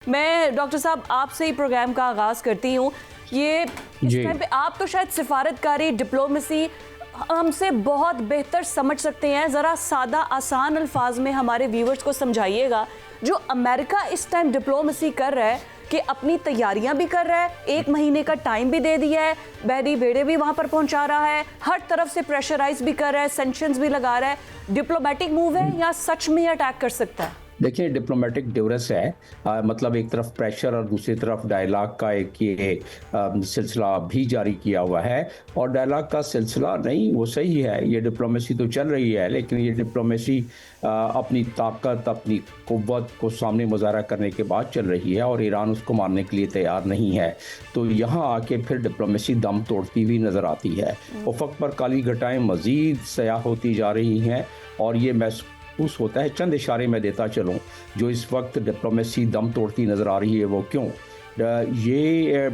मैं डॉक्टर साहब आपसे ही प्रोग्राम का आगाज़ करती हूँ। ये इस टाइम पे आप तो शायद सिफारतकारी डिप्लोमेसी हमसे बहुत बेहतर समझ सकते हैं। ज़रा सादा आसान अल्फाज में हमारे व्यूवर्स को समझाइएगा, जो अमेरिका इस टाइम डिप्लोमेसी कर रहा है कि अपनी तैयारियां भी कर रहा है, 1 महीने का टाइम भी दे दिया है, बहरी बेड़े भी वहां पर पहुंचा रहा है, हर तरफ से प्रेशराइज भी कर रहा है, सैंक्शंस भी लगा रहा है। डिप्लोमेटिक मूव है या सच में अटैक कर सकता है? देखिए, डिप्लोमेटिक ड्यूरेस है। मतलब एक तरफ प्रेशर और दूसरी तरफ डायलॉग का एक ये सिलसिला भी जारी किया हुआ है। और डायलॉग का सिलसिला नहीं, वो सही है, ये डिप्लोमेसी तो चल रही है, लेकिन ये डिप्लोमेसी अपनी ताकत, अपनी कुव्वत को सामने मुजाहरा करने के बाद चल रही है और ईरान उसको मानने के लिए तैयार नहीं है। तो यहाँ आके फिर डिप्लोमेसी दम तोड़ती हुई नज़र आती है। उफ़क़ पर काली घटाएं मज़ीद सयाह होती जा रही हैं और ये महसूस होता है। चंद इशारे में देता चलूँ जो इस वक्त डिप्लोमेसी दम तोड़ती नज़र आ रही है। वो क्यों? ये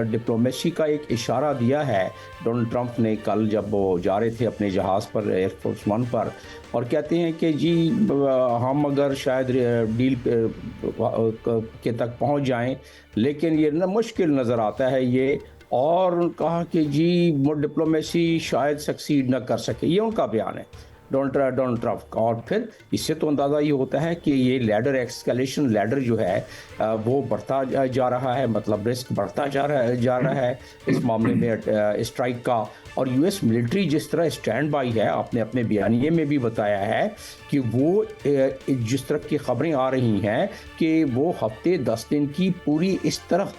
डिप्लोमेसी का एक इशारा दिया है डोनाल्ड ट्रंप ने कल, जब वो जा रहे थे अपने जहाज़ पर, एयरफोर्स 1 पर, और कहते हैं कि जी हम अगर शायद डील के तक पहुंच जाएं, लेकिन ये ना मुश्किल नज़र आता है ये। और कहा कि जी वो डिप्लोमेसी शायद सक्सीड न कर सके, ये उनका बयान है डोनाल्ड ट्रंप का। और फिर इससे तो अंदाज़ा ये होता है कि ये लैडर, एक्सकेलेशन लैडर जो है वो बढ़ता जा रहा है, मतलब रिस्क बढ़ता जा रहा है इस मामले में स्ट्राइक का। और यूएस मिलिट्री जिस तरह स्टैंड बाई है, आपने अपने बयानिए में भी बताया है कि वो जिस तरह की खबरें आ रही हैं कि वो हफ्ते 10 दिन की पूरी इस तरह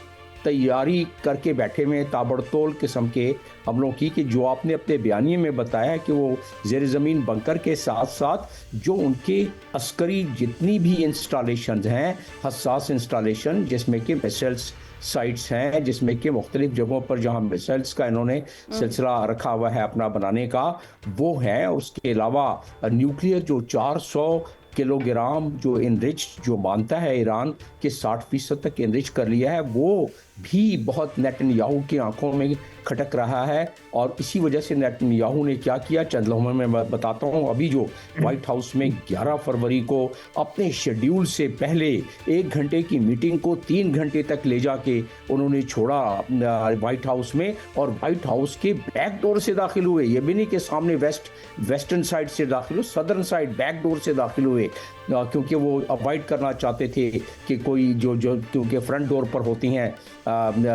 तैयारी करके बैठे हुए, ताबड़तोड़ किस्म के हमलों की, कि जो आपने अपने बयानिए में बताया कि वो ज़ेर ज़मीन बंकर के साथ साथ जो उनके अस्करी जितनी भी इंस्टॉलेशंस हैं, हसास इंस्टॉलेशन, जिसमें कि मिसाइल्स साइट्स हैं, जिसमें कि मुख्तलिफ जगहों पर जहाँ मिसाइल्स का इन्होंने सिलसिला रखा हुआ है अपना बनाने का, वो है। उसके अलावा न्यूक्लियर जो 400 किलोग्राम जो इनरिच, जो मानता है ईरान के 60% तक इनरिच कर लिया है, वो भी बहुत नेतन्याहू की आंखों में खटक रहा है। और इसी वजह से नेतन्याहू ने क्या किया, चंद लम्हों में मैं बताता हूँ। अभी जो व्हाइट हाउस में 11 फरवरी को अपने शेड्यूल से पहले 1 घंटे की मीटिंग को 3 घंटे तक ले जाके उन्होंने छोड़ा व्हाइट हाउस में, और व्हाइट हाउस के बैक डोर से दाखिल हुए। ये भी नहीं कि सामने वेस्टर्न साइड से दाखिल हुए, सदर्न साइड बैक डोर से दाखिल हुए, क्योंकि वो अवॉइड करना चाहते थे कि कोई जो क्योंकि फ्रंट डोर पर होती हैं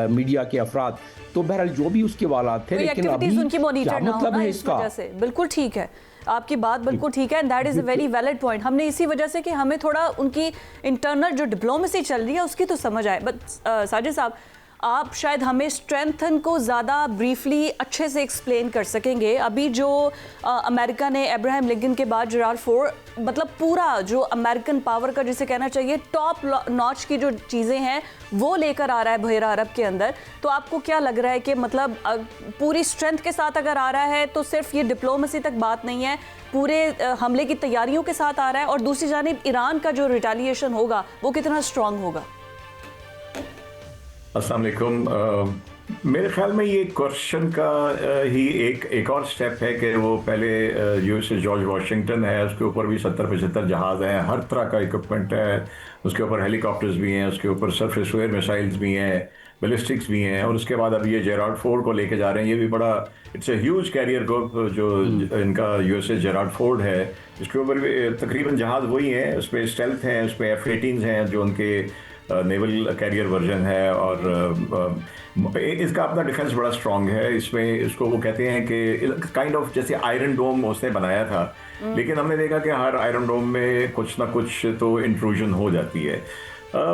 मीडिया के अफराद। तो बहरहाल जो भी उसके वालात थे, लेकिन अभी उनकी मॉनिटर क्या मतलब है इसका? बिल्कुल ठीक है, आपकी बात बिल्कुल ठीक है, that is a very valid point. हमने इसी वजह से कि हमें थोड़ा उनकी इंटरनल जो डिप्लोमेसी चल रही है उसकी तो समझ आए। बट साजिद साहब, आप शायद हमें स्ट्रेंथन को ज़्यादा ब्रीफली अच्छे से एक्सप्लेन कर सकेंगे। अभी जो अमेरिका ने अब्राहम लिंकन के बाद जेराल्ड फोर्ड, मतलब पूरा जो अमेरिकन पावर का जिसे कहना चाहिए टॉप नॉच की जो चीज़ें हैं वो लेकर आ रहा है बहेरा अरब के अंदर, तो आपको क्या लग रहा है कि मतलब पूरी स्ट्रेंथ के साथ अगर आ रहा है तो सिर्फ ये डिप्लोमेसी तक बात नहीं है, पूरे हमले की तैयारियों के साथ आ रहा है? और दूसरी जानिब ईरान का जो रिटेलिएशन होगा वो कितना स्ट्रांग होगा? अस्सलाम वालेकुम। मेरे ख्याल में ये क्वेश्चन का ही एक और स्टेप है कि वो पहले यूएस जॉर्ज वाशिंगटन है, उसके ऊपर भी 70-75 जहाज़ हैं, हर तरह का इक्विपमेंट है, उसके ऊपर हेलीकॉप्टर्स भी हैं, उसके ऊपर सरफेस वेयर मिसाइल्स भी हैं, बैलिस्टिक्स भी हैं, और उसके बाद अब ये जेराल्ड फोर्ड को लेके जा रहे हैं। ये भी बड़ा it's a huge carrier group जो इनका यूएसएस जेराल्ड फोर्ड है, इसके ऊपर भी तकरीबन जहाज़ वही हैं, उस पर स्टेल्थ हैं, उस पर F-18s हैं जो उनके नेवल कैरियर वर्जन है, और इसका अपना डिफेंस बड़ा स्ट्रांग है। इसमें इसको वो कहते हैं कि काइंड ऑफ जैसे आयरन डोम उसने बनाया था, लेकिन हमने देखा कि हर आयरन डोम में कुछ ना कुछ तो इंट्रूजन हो जाती है।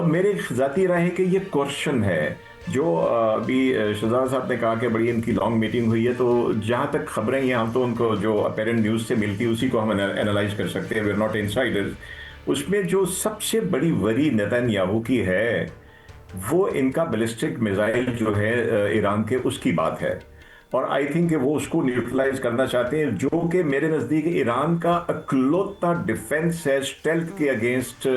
मेरे ज़ाती राय है कि ये क्वेश्चन है जो अभी शहजाद साहब ने कहा कि बड़ी इनकी लॉन्ग मीटिंग हुई है, तो जहाँ तक खबरें हैं हम तो उनको जो अपेरेंट न्यूज़ से मिलती है उसी को हम एनालाइज कर सकते हैं, वी आर नॉट इनसाइडर्स। उसमें जो सबसे बड़ी वरी नेतन्याहू की है वो इनका बैलिस्टिक मिसाइल जो है ईरान के, उसकी बात है। और आई थिंक कि वो उसको न्यूट्रलाइज करना चाहते हैं, जो कि मेरे नज़दीक ईरान का अकलौता डिफेंस है स्टेल्थ के अगेंस्ट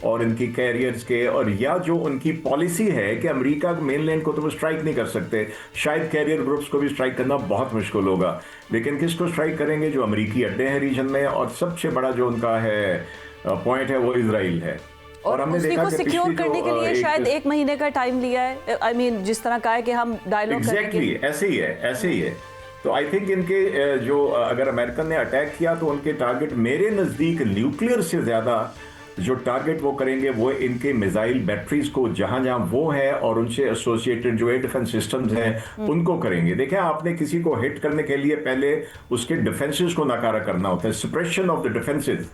और इनकी कैरियर्स के, और या जो उनकी पॉलिसी है कि अमेरिका मेनलैंड को तो वो स्ट्राइक नहीं कर सकते, शायद कैरियर ग्रुप्स को भी स्ट्राइक करना बहुत मुश्किल होगा, लेकिन किसको स्ट्राइक करेंगे? जो अमेरिकी अड्डे हैं रीजन में, और सबसे बड़ा जो उनका है पॉइंट है वो इजराइल है। और हमने उसी देखा को कि सिक्योर पिछली करने जो के लिए शायद 1 महीने का टाइम लिया है। आई मीन जिस तरह कहा है कि हम डायलॉग एग्जैक्टली ऐसे ही है, ऐसे ही है। तो आई थिंक इनके जो अगर अमेरिकन ने अटैक किया तो उनके टारगेट मेरे नजदीक न्यूक्लियर से ज्यादा जो टारगेट वो करेंगे वो इनके मिसाइल बैटरीज को जहां जहां वो है और उनसे एसोसिएटेड जो एयर डिफेंस सिस्टम्स हैं उनको करेंगे। देखिए आपने किसी को हिट करने के लिए पहले उसके डिफेंसेस को नकारा करना होता है, सप्रेशन ऑफ द डिफेंसेस।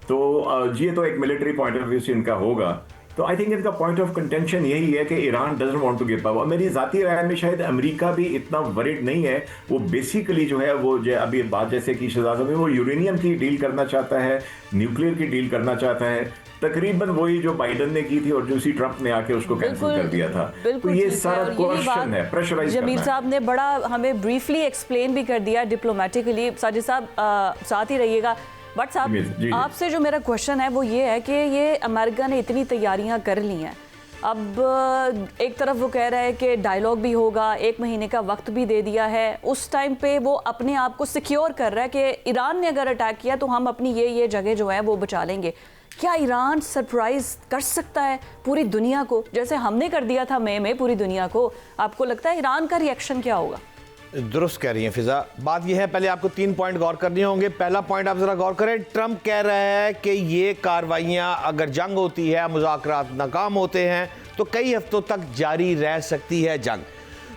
तो ये तो एक मिलिट्री पॉइंट ऑफ व्यू से इनका होगा। तो आई थिंक इनका पॉइंट ऑफ कंटेंशन यही है कि Iran doesn't want to give up. मेरी जाती राय में शायद अमेरिका भी इतना वरिड नहीं है। वो बेसिकली जो है वो जो अभी बात जैसे कि शहजाद में वो यूरेनियम की डील करना चाहता है, न्यूक्लियर की डील करना चाहता है, तकरीबन वही जो बाइडन ने की थी और जो सी ट्रंप ने आके उसको कैंसिल कर दिया था। तो ये सारा क्वेश्चन है, प्रेशराइज करना है। जमील साहब ने बड़ा हमें ब्रीफली एक्सप्लेन भी कर दिया डिप्लोमेटिकली। साजिद साहब साथ ही रहिएगा। बट साहब आपसे जो मेरा क्वेश्चन है वो ये है कि ये अमेरिका ने इतनी तैयारियां कर ली हैं, अब एक तरफ वो कह रहा है कि डायलॉग भी होगा, 1 महीने का वक्त भी दे दिया है, उस टाइम पे वो अपने आप को सिक्योर कर रहा है कि ईरान ने अगर अटैक किया तो हम अपनी ये जगह जो है वो बचा लेंगे। क्या ईरान सरप्राइज कर सकता है पूरी दुनिया को जैसे हमने कर दिया था मई में पूरी दुनिया को? आपको लगता है ईरान का रिएक्शन क्या होगा? दुरुस्त कह रही हैं फिजा। बात यह है, पहले आपको 3 पॉइंट गौर करने होंगे। पहला पॉइंट आप जरा गौर करें, ट्रंप कह रहा है कि ये कार्रवाइयां अगर जंग होती है, मुज़ाकरात नाकाम होते हैं तो कई हफ्तों तक जारी रह सकती है जंग।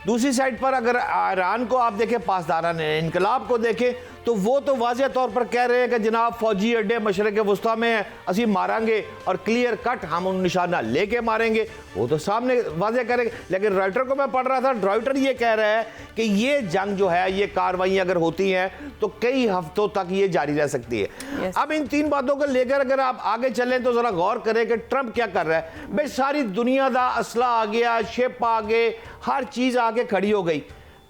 दूसरी साइड पर अगर ईरान को आप देखें, पासदारान इनकलाब को देखें, तो वो तो वाज़ेह तौर पर कह रहे हैं कि जनाब फौजी अड्डे मशरक़ वस्ता में हैं, असी मारेंगे और क्लियर कट हम उन निशाना लेके मारेंगे, वो तो सामने वाज़ेह करेंगे। लेकिन राइटर को मैं पढ़ रहा था, राइटर ये कह रहा है कि ये जंग जो है, ये कार्रवाई अगर होती हैं तो कई हफ्तों तक ये जारी रह सकती है। अब इन 3 बातों को लेकर अगर आप आगे चलें तो ज़रा गौर करें कि ट्रंप क्या कर रहा है। भाई सारी दुनिया का असला आ गया, शिप आ गए, हर चीज़ आके खड़ी हो गई।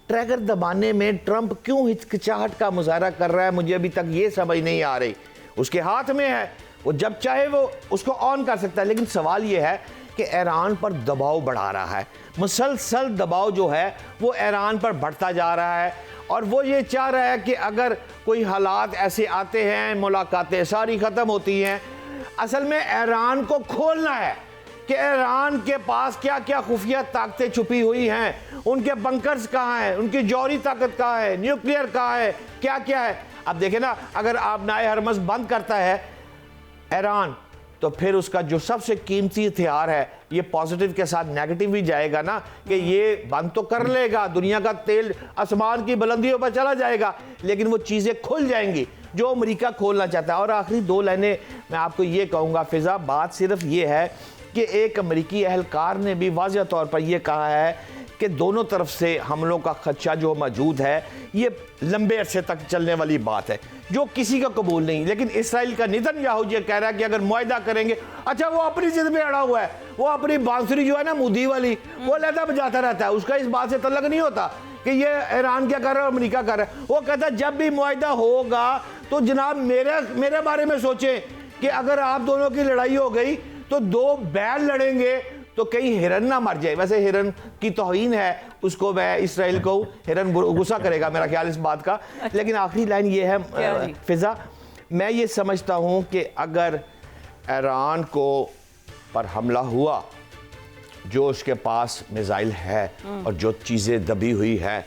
ट्रैगर दबाने में ट्रंप क्यों हिचकिचाहट का मुजाहरा कर रहा है, मुझे अभी तक ये समझ नहीं आ रही। उसके हाथ में है, वो जब चाहे वो उसको ऑन कर सकता है। लेकिन सवाल ये है कि ईरान पर दबाव बढ़ा रहा है, मुसलसल दबाव जो है वो ईरान पर बढ़ता जा रहा है और वो ये चाह रहा है कि अगर कोई हालात ऐसे आते हैं, मुलाकातें सारी ख़त्म होती हैं, असल में ईरान को खोलना है कि ईरान के पास क्या क्या खुफिया ताकतें छुपी हुई हैं, उनके बंकर्स कहाँ हैं, उनकी जौहरी ताकत कहाँ है, न्यूक्लियर कहाँ है, क्या क्या है। अब देखें ना, अगर आप नाए हरमस बंद करता है ईरान तो फिर उसका जो सबसे कीमती हथियार है, ये पॉजिटिव के साथ नेगेटिव भी जाएगा ना, कि ये बंद तो कर लेगा, दुनिया का तेल आसमान की बुलंदियों पर चला जाएगा, लेकिन वो चीज़ें खुल जाएंगी जो अमेरिका खोलना चाहता है। और आखिरी 2 लाइनें मैं आपको ये कहूँगा फिजा, बात सिर्फ ये है कि एक अमेरिकी अहलकार ने भी वाज़ेह तौर पर यह कहा है कि दोनों तरफ से हमलों का खदशा जो मौजूद है, ये लंबे अरसे तक चलने वाली बात है जो किसी का कबूल नहीं। लेकिन इसराइल का नेतन्याहू ये कह रहा है कि अगर मुआहदा करेंगे, अच्छा वो अपनी जिद में अड़ा हुआ है, वो अपनी बांसुरी जो है ना मुदी वाली, वो लहदा बजाता रहता है, उसका इस बात से तल्लक नहीं होता कि ये ईरान क्या कर रहा है और अमेरिका कर रहा है। वो कहता है जब भी मुआहदा होगा तो जनाब मेरे बारे में सोचें कि अगर आप दोनों की लड़ाई हो गई तो 2 बैल लड़ेंगे तो कहीं हिरन ना मर जाए। वैसे हिरन की तौहीन है, उसको मैं इसराइल को, हिरन गुस्सा करेगा मेरा ख्याल इस बात का। लेकिन आखिरी लाइन ये है फिजा, मैं ये समझता हूँ कि अगर ईरान को पर हमला हुआ, जो उसके पास मिसाइल है और जो चीज़ें दबी हुई है,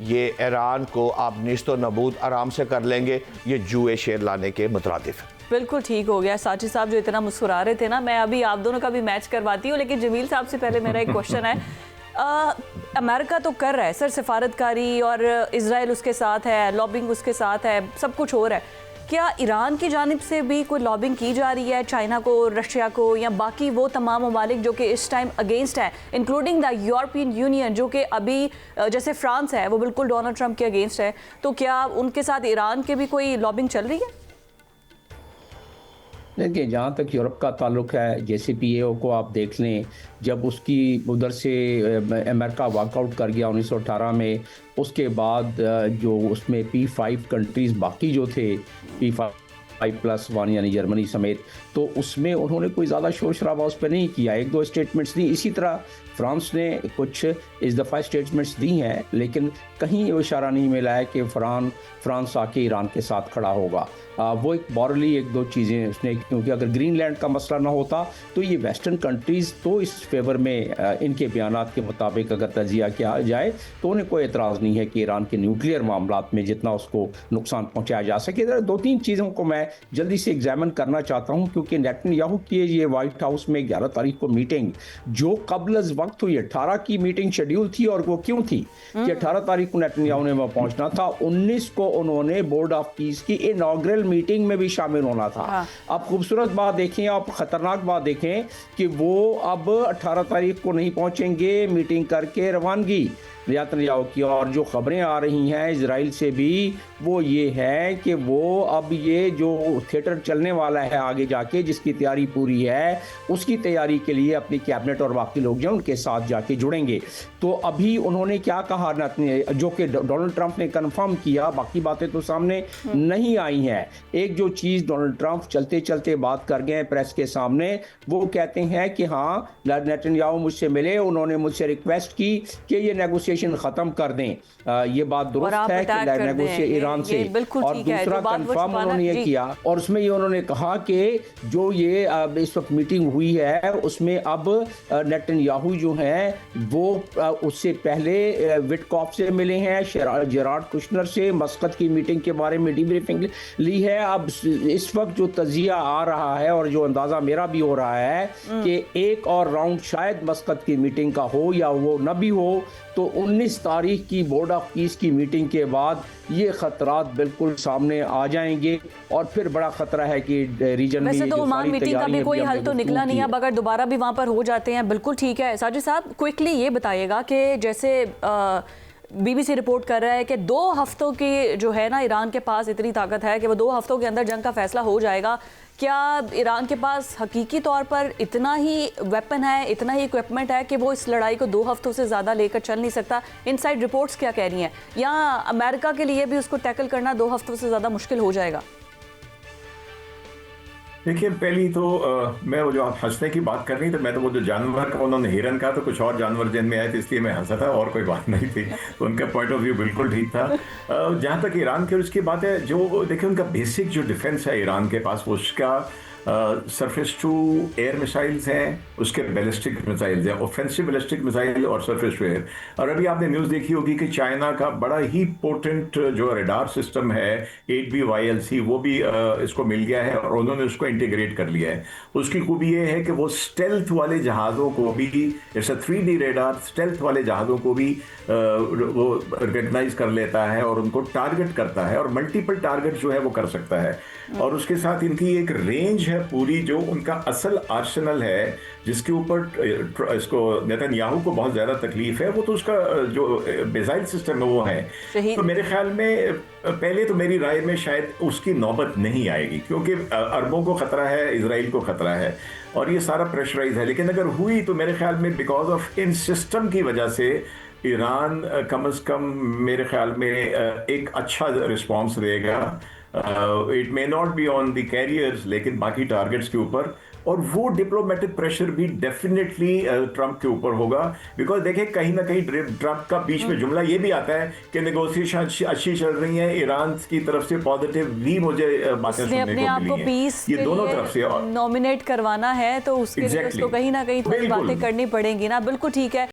ये ईरान को आप निस्तो नबूद आराम से कर लेंगे, ये जुए शेर लाने के मुतरादिफ है। बिल्कुल ठीक हो गया। साची साहब जो इतना मुस्कुरा रहे थे ना, मैं अभी आप दोनों का भी मैच करवाती हूँ, लेकिन जमील साहब से पहले मेरा एक क्वेश्चन है। अमेरिका तो कर रहा है सर सिफारतकारी, और इजराइल उसके साथ है, लॉबिंग उसके साथ है, सब कुछ हो रहा है। क्या ईरान की जानिब से भी कोई लॉबिंग की जा रही है चाइना को, रशिया को, या बाकी वो तमाम ममालिक जो कि इस टाइम अगेंस्ट है, इंक्लूडिंग द यूरोपियन यूनियन जो कि अभी जैसे फ्रांस है वो बिल्कुल डोनाल्ड ट्रंप के अगेंस्ट है, तो क्या उनके साथ ईरान के भी कोई लॉबिंग चल रही है? देखिए, जहाँ तक यूरोप का ताल्लुक है, JCPOA को आप देख लें, जब उसकी उधर से अमेरिका वॉकआउट कर गया 1918 में, उसके बाद जो उसमें P5 कंट्रीज़ बाकी जो थे, P5 5+1 यानी जर्मनी समेत, तो उसमें उन्होंने कोई ज़्यादा शोर शराबा उस पर नहीं किया, 1-2 स्टेटमेंट्स दी। इसी तरह फ्रांस ने कुछ इस दफ़ा स्टेटमेंट्स दी हैं, लेकिन कहीं वो इशारा नहीं मिला है कि फ्रांस आके ईरान के साथ खड़ा होगा। वो एक मॉरली 1-2 चीज़ें उसने, क्योंकि अगर ग्रीनलैंड का मसला ना होता तो ये वेस्टर्न कंट्रीज़ तो इस फेवर में इनके बयानात के मुताबिक अगर तजिया किया जाए तो उन्हें कोई एतराज़ नहीं है कि ईरान के न्यूक्लियर मामलात में जितना उसको नुकसान पहुँचाया जा सके। 2-3 चीज़ों को मैं जल्दी से एग्जामिन करना चाहता हूँ, क्योंकि नेतन्याहू की ये वाइट हाउस में 11 तारीख को मीटिंग जो कबल वक्त हुई, 18 की मीटिंग शेड्यूल थी, और वो क्यों थी कि 18 तारीख को नेतन्याहू ने वहाँ पहुँचना था, 19 को उन्होंने बोर्ड ऑफ पीस की इनॉग्रल मीटिंग में भी शामिल होना था। हाँ। अब खूबसूरत बात देखें, आप खतरनाक बात देखें कि वो अब 18 तारीख को नहीं पहुंचेंगे, मीटिंग करके रवानगी नेतन्याहू की। और जो खबरें आ रही हैं इजराइल से भी वो ये है कि वो अब ये जो थिएटर चलने वाला है आगे जाके, जिसकी तैयारी पूरी है, उसकी तैयारी के लिए अपनी कैबिनेट और बाकी लोग जो उनके साथ जाके जुड़ेंगे। तो अभी उन्होंने क्या कहा, जो कि डोनाल्ड ट्रंप ने कंफर्म किया, बाकी बातें तो सामने नहीं आई हैं। एक जो चीज़ डोनाल्ड ट्रंप चलते चलते बात कर गए प्रेस के सामने, वो कहते हैं कि हाँ नेतन्याहू मुझसे मिले, उन्होंने मुझसे रिक्वेस्ट की कि ये नेगोशिएशन ख़त्म कर दें। ये बात दुरुस्त है कि नेगोशिएशन ईरान से, और दूसरा कंफर्म उन्होंने ये किया, और उसमें ये उन्होंने कहा कि जो ये इस वक्त मीटिंग हुई है उसमें अब नेतन्याहू जो हैं वो उससे पहले विटकॉफ से मिले हैं, जेरार्ड कुशनर से मस्कत की मीटिंग के बारे में डीब्रीफिंग ली है। अब इस वक्त जो तजिया आ रहा है और जो अंदाज़ा मेरा भी हो रहा है कि एक और राउंड शायद मस्कत की मीटिंग का हो या वो न भी हो, तो 19 तारीख की बोर्ड ऑफ पीस की मीटिंग के बाद ये खतरात बिल्कुल सामने आ जाएंगे, और फिर बड़ा खतरा है कि रीजन में वैसे तो ओमान मीटिंग का भी कोई हल तो निकला नहीं है। अब अगर दोबारा भी वहाँ पर हो जाते हैं, बिल्कुल ठीक है। साजिद साहब क्विकली ये बताइएगा कि जैसे BBC रिपोर्ट कर रहा है कि 2 हफ्तों की जो है ना ईरान के पास इतनी ताकत है कि वो 2 हफ्तों के अंदर जंग का फैसला हो जाएगा। क्या ईरान के पास हकीकी तौर पर इतना ही वेपन है, इतना ही इक्विपमेंट है कि वो इस लड़ाई को 2 हफ्तों से ज़्यादा लेकर चल नहीं सकता? इनसाइड रिपोर्ट्स क्या कह रही हैं? या अमेरिका के लिए भी उसको टैकल करना 2 हफ्तों से ज़्यादा मुश्किल हो जाएगा? देखिए, पहली तो मैं वो जो आप हंसने की बात कर रही थी, मैं तो वो जो जानवर का उन्होंने हिरन का, तो कुछ और जानवर जिन में आए थे इसलिए मैं हंसा था, और कोई बात नहीं थी। तो उनका पॉइंट ऑफ व्यू बिल्कुल ठीक था। जहाँ तक ईरान की और उसकी बात है, जो देखिए उनका बेसिक जो डिफेंस है ईरान के पास, वो उसका सरफेस टू एयर मिसाइल्स हैं, उसके बैलिस्टिक मिसाइल्स हैं, ऑफेंसिव बैलिस्टिक मिसाइल और सरफेस टू एयर। और अभी आपने न्यूज़ देखी होगी कि चाइना का बड़ा ही पोटेंट जो रडार सिस्टम है 8BYLC, वो भी इसको मिल गया है और उन्होंने उसको इंटीग्रेट कर लिया है। उसकी खूबी ये है कि वो स्टेल्थ वाले जहाज़ों को भी, it's a 3D radar, stealth वाले जहाज़ों को भी वो रिकग्नाइज कर लेता है और उनको टारगेट करता है, और मल्टीपल टारगेट जो है वो कर सकता है। और उसके साथ इनकी एक रेंज है पूरी, जो उनका असल आर्सेनल है, जिसके ऊपर इसको नेतन्याहू को बहुत ज्यादा तकलीफ है, वो तो उसका जो मिसाइल सिस्टम है वो है। तो मेरे ख्याल में पहले तो मेरी राय में शायद उसकी नौबत नहीं आएगी, क्योंकि अरबों को खतरा है, इजराइल को खतरा है, और ये सारा प्रेशराइज है। लेकिन अगर हुई तो मेरे ख्याल में बिकॉज ऑफ इन सिस्टम की वजह से ईरान कम से कम मेरे ख्याल में एक अच्छा रिस्पॉन्स देगा। It may not be on the carriers, लेकिन बाकी टारगेट्स के ऊपर, और वो डिप्लोमेटिक प्रेशर भी डेफिनेटली ट्रंप के ऊपर होगा। बिकॉज देखिए, कहीं ना कहीं ट्रंप का बीच में जुमला ये भी आता है कि नेगोशिएशन अच्छी चल रही है, ईरान की तरफ से पॉजिटिव भी मुझे बातें सुनने को मिली हैं। ये दोनों तरफ से नॉमिनेट करवाना है, तो उसके लिए उसको कहीं ना कहीं थोड़ी बातें करनी पड़ेंगी ना। बिल्कुल ठीक है।